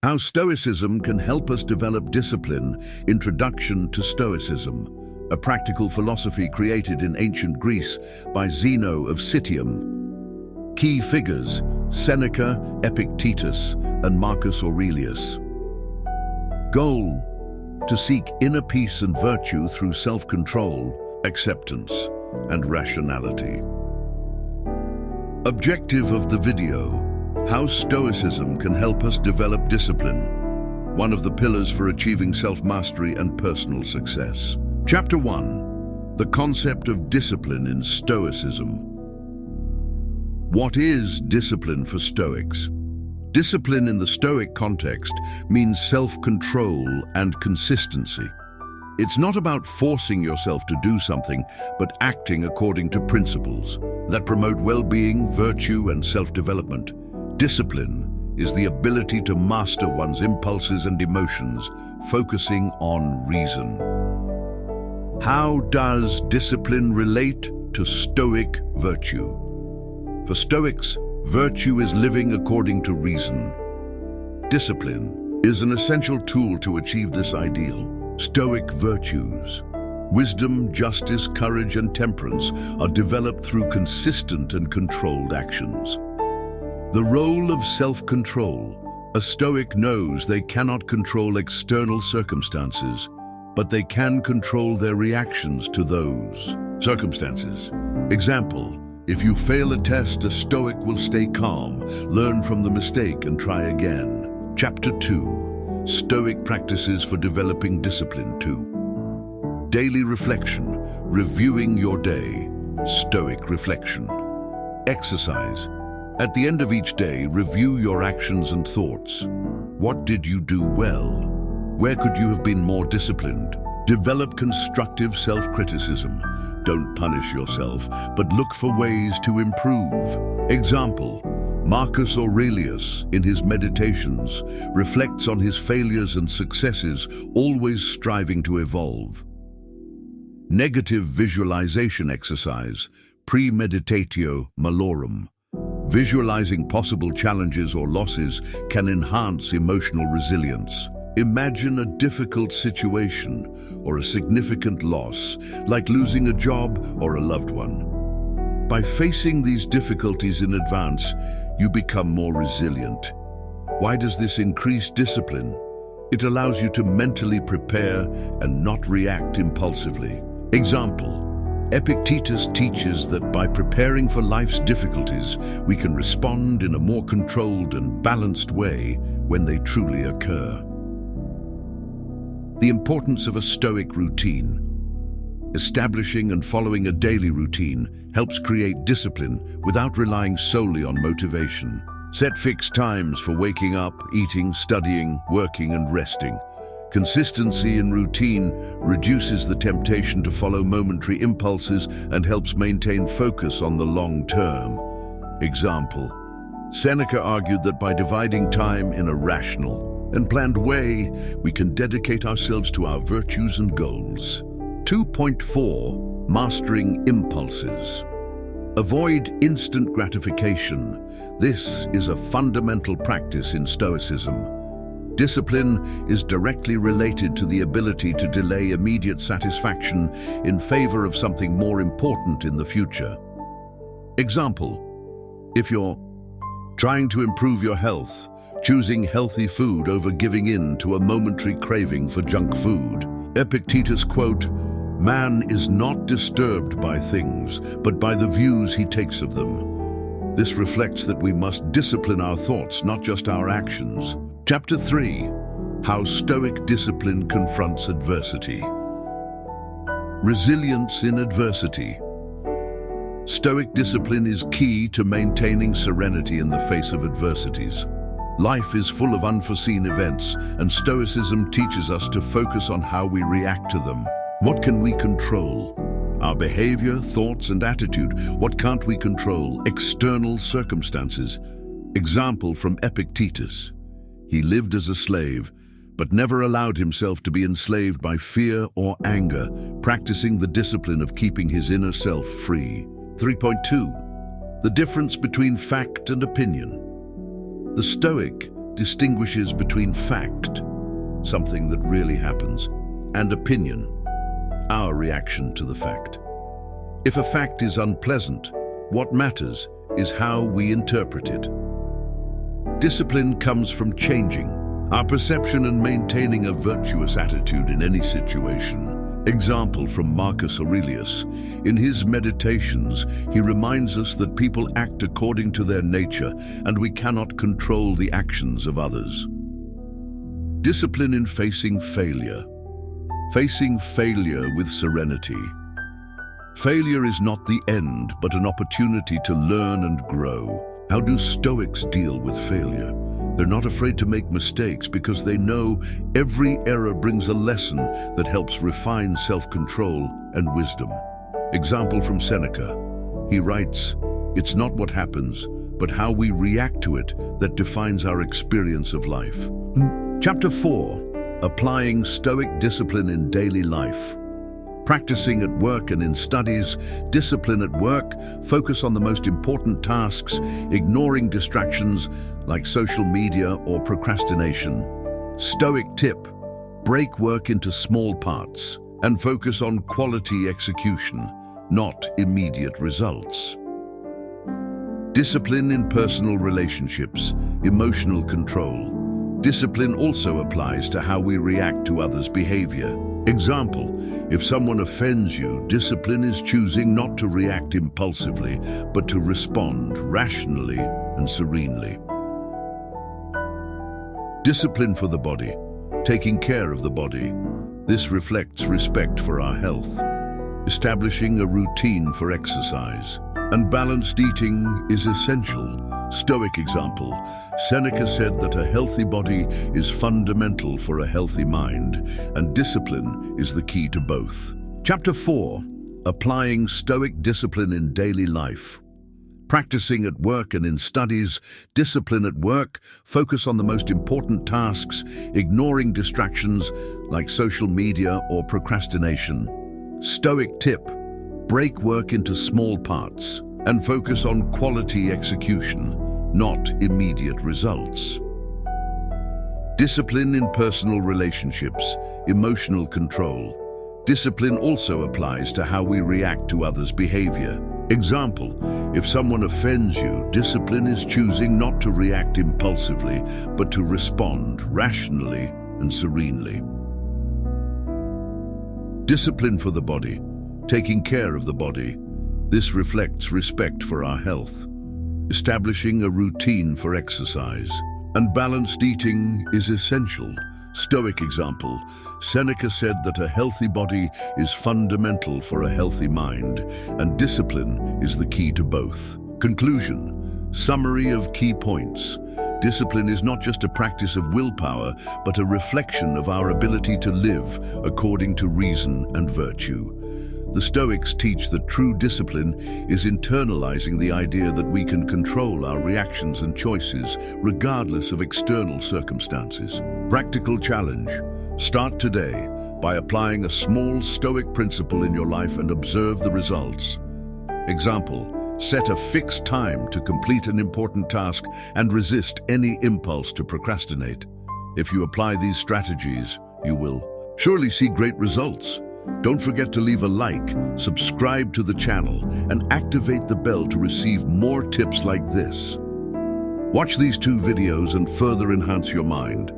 How Stoicism can help us develop discipline. Introduction to Stoicism, a practical philosophy created in ancient Greece by Zeno of Citium. Key figures: Seneca, Epictetus, and Marcus Aurelius. Goal: to seek inner peace and virtue through self-control, acceptance, and rationality. Objective of the video: how Stoicism can help us develop discipline, one of the pillars for achieving self-mastery and personal success. Chapter 1. The concept of discipline in Stoicism. What is discipline for Stoics? Discipline in the Stoic context means self-control and consistency. It's not about forcing yourself to do something, but acting according to principles that promote well-being, virtue, and self-development. Discipline is the ability to master one's impulses and emotions, focusing on reason. How does discipline relate to Stoic virtue? For Stoics, virtue is living according to reason. Discipline is an essential tool to achieve this ideal. Stoic virtues, wisdom, justice, courage, and temperance, are developed through consistent and controlled actions. The role of self-control. A Stoic knows they cannot control external circumstances, but they can control their reactions to those circumstances. Example: if you fail a test, a Stoic will stay calm, learn from the mistake, and try again. Chapter 2. Stoic practices for developing discipline. 2. Daily reflection, reviewing your day. Stoic reflection. Exercise. At the end of each day, review your actions and thoughts. What did you do well? Where could you have been more disciplined? Develop constructive self-criticism. Don't punish yourself, but look for ways to improve. Example: Marcus Aurelius, in his Meditations, reflects on his failures and successes, always striving to evolve. Negative visualization exercise, premeditatio malorum. Visualizing possible challenges or losses can enhance emotional resilience. Imagine a difficult situation or a significant loss, like losing a job or a loved one. By facing these difficulties in advance, you become more resilient. Why does this increase discipline? It allows you to mentally prepare and not react impulsively. Example: Epictetus teaches that by preparing for life's difficulties, we can respond in a more controlled and balanced way when they truly occur. The importance of a Stoic routine. Establishing and following a daily routine helps create discipline without relying solely on motivation. Set fixed times for waking up, eating, studying, working, and resting. Consistency in routine reduces the temptation to follow momentary impulses and helps maintain focus on the long term. Example: Seneca argued that by dividing time in a rational and planned way, we can dedicate ourselves to our virtues and goals. 2.4. Mastering impulses. Avoid instant gratification. This is a fundamental practice in Stoicism. Discipline is directly related to the ability to delay immediate satisfaction in favor of something more important in the future. Example: if you're trying to improve your health, choosing healthy food over giving in to a momentary craving for junk food. Epictetus quote, "Man is not disturbed by things, but by the views he takes of them." This reflects that we must discipline our thoughts, not just our actions. Chapter 3. How Stoic discipline confronts adversity. Resilience in adversity. Stoic discipline is key to maintaining serenity in the face of adversities. Life is full of unforeseen events, and Stoicism teaches us to focus on how we react to them. What can we control? Our behavior, thoughts, and attitude. What can't we control? External circumstances. Example from Epictetus. He lived as a slave, but never allowed himself to be enslaved by fear or anger, practicing the discipline of keeping his inner self free. 3.2. The difference between fact and opinion. The Stoic distinguishes between fact, something that really happens, and opinion, our reaction to the fact. If a fact is unpleasant, what matters is how we interpret it. Discipline comes from changing our perception and maintaining a virtuous attitude in any situation. Example from Marcus Aurelius. In his Meditations, he reminds us that people act according to their nature and we cannot control the actions of others. Discipline in facing failure. Facing failure with serenity. Failure is not the end, but an opportunity to learn and grow. How do Stoics deal with failure? They're not afraid to make mistakes because they know every error brings a lesson that helps refine self-control and wisdom. Example from Seneca. He writes, "It's not what happens, but how we react to it that defines our experience of life." Chapter 4. Applying Stoic discipline in daily life. Practicing at work and in studies, discipline at work, focus on the most important tasks, ignoring distractions like social media or procrastination. Stoic tip, break work into small parts and focus on quality execution, not immediate results. Discipline in personal relationships, emotional control. Discipline also applies to how we react to others' behavior. Example, if someone offends you, discipline is choosing not to react impulsively, but to respond rationally and serenely. Discipline for the body, taking care of the body. This reflects respect for our health. Establishing a routine for exercise. And balanced eating is essential. Stoic example, Seneca said that a healthy body is fundamental for a healthy mind, and discipline is the key to both. Chapter 4. Applying Stoic discipline in daily life. Practicing at work and in studies, discipline at work, focus on the most important tasks, ignoring distractions like social media or procrastination. Stoic tip, break work into small parts and focus on quality execution, not immediate results. Discipline in personal relationships, emotional control. Discipline also applies to how we react to others' behavior. Example, if someone offends you, discipline is choosing not to react impulsively, but to respond rationally and serenely. Discipline for the body, taking care of the body. This reflects respect for our health. Establishing a routine for exercise. And balanced eating is essential. Stoic example, Seneca said that a healthy body is fundamental for a healthy mind, and discipline is the key to both. Conclusion. Summary of key points. Discipline is not just a practice of willpower, but a reflection of our ability to live according to reason and virtue. The Stoics teach that true discipline is internalizing the idea that we can control our reactions and choices regardless of external circumstances. Practical challenge. Start today by applying a small Stoic principle in your life and observe the results. Example, set a fixed time to complete an important task and resist any impulse to procrastinate. If you apply these strategies, you will surely see great results. Don't forget to leave a like, subscribe to the channel, and activate the bell to receive more tips like this. Watch these 2 videos and further enhance your mind.